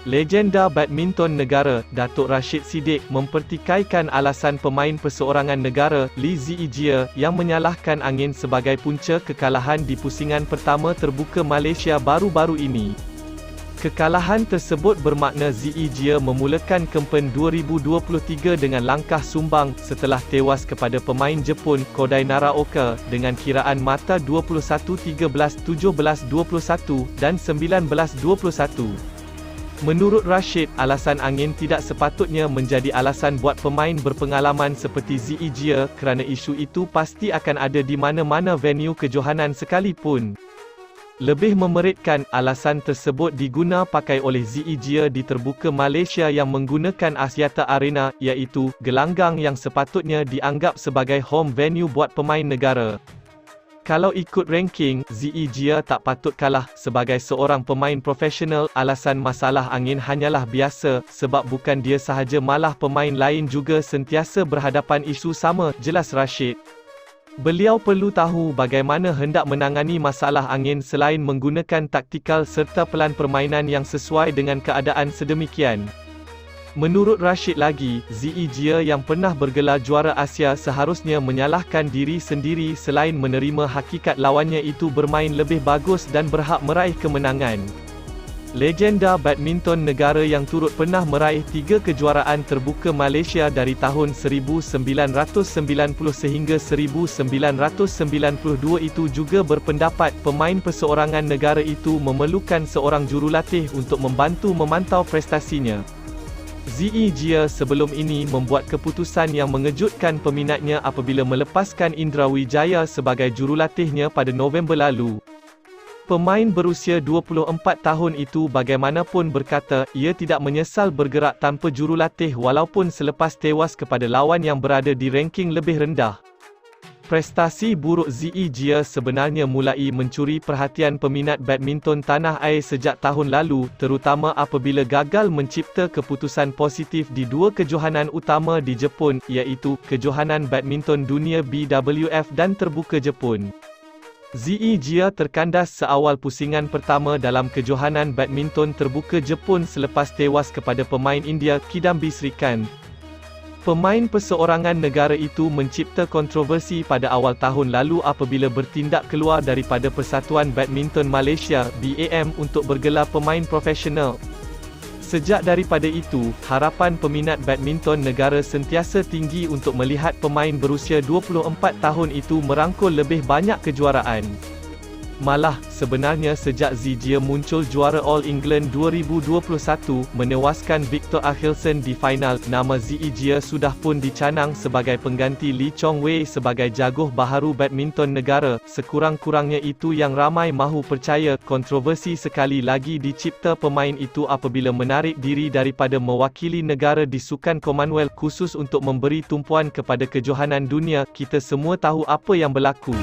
Legenda badminton negara, Datuk Rashid Siddiq, mempertikaikan alasan pemain perseorangan negara, Lee Zijie, yang menyalahkan angin sebagai punca kekalahan di pusingan pertama terbuka Malaysia baru-baru ini. Kekalahan tersebut bermakna Zijie memulakan kempen 2023 dengan langkah sumbang, setelah tewas kepada pemain Jepun, Kodai Naraoka, dengan kiraan mata 21-13, 17-21, dan 19-21. Menurut Rashid, alasan angin tidak sepatutnya menjadi alasan buat pemain berpengalaman seperti Zijie, kerana isu itu pasti akan ada di mana-mana venue kejohanan sekalipun. Lebih memeritkan, alasan tersebut diguna pakai oleh Zijie di terbuka Malaysia yang menggunakan Axiata Arena, iaitu gelanggang yang sepatutnya dianggap sebagai home venue buat pemain negara. Kalau ikut ranking, Zijie tak patut kalah. Sebagai seorang pemain profesional, alasan masalah angin hanyalah biasa, sebab bukan dia sahaja, malah pemain lain juga sentiasa berhadapan isu sama, jelas Rashid. Beliau perlu tahu bagaimana hendak menangani masalah angin selain menggunakan taktikal serta pelan permainan yang sesuai dengan keadaan sedemikian. Menurut Rashid lagi, Zijie yang pernah bergelar juara Asia seharusnya menyalahkan diri sendiri selain menerima hakikat lawannya itu bermain lebih bagus dan berhak meraih kemenangan. Legenda badminton negara yang turut pernah meraih 3 kejuaraan terbuka Malaysia dari tahun 1990 sehingga 1992 itu juga berpendapat pemain perseorangan negara itu memerlukan seorang jurulatih untuk membantu memantau prestasinya. Zijie sebelum ini membuat keputusan yang mengejutkan peminatnya apabila melepaskan Indra Wijaya sebagai jurulatihnya pada November lalu. Pemain berusia 24 tahun itu bagaimanapun berkata, ia tidak menyesal bergerak tanpa jurulatih walaupun selepas tewas kepada lawan yang berada di ranking lebih rendah. Prestasi buruk Zijie sebenarnya mulai mencuri perhatian peminat badminton tanah air sejak tahun lalu, terutama apabila gagal mencipta keputusan positif di 2 kejohanan utama di Jepun, iaitu Kejohanan Badminton Dunia BWF dan Terbuka Jepun. Zijie terkandas seawal pusingan pertama dalam Kejohanan Badminton Terbuka Jepun selepas tewas kepada pemain India, Kidambi Srikanth. Pemain perseorangan negara itu mencipta kontroversi pada awal tahun lalu apabila bertindak keluar daripada Persatuan Badminton Malaysia (BAM) untuk bergelar pemain profesional. Sejak daripada itu, harapan peminat badminton negara sentiasa tinggi untuk melihat pemain berusia 24 tahun itu merangkul lebih banyak kejuaraan. Malah, sebenarnya sejak Zijie muncul juara All England 2021, menewaskan Viktor Akhilson di final, nama Zijie sudah pun dicanang sebagai pengganti Lee Chong Wei sebagai jaguh baharu badminton negara. Sekurang-kurangnya itu yang ramai mahu percaya. Kontroversi sekali lagi dicipta pemain itu apabila menarik diri daripada mewakili negara di Sukan Commonwealth khusus untuk memberi tumpuan kepada kejohanan dunia. Kita semua tahu apa yang berlaku.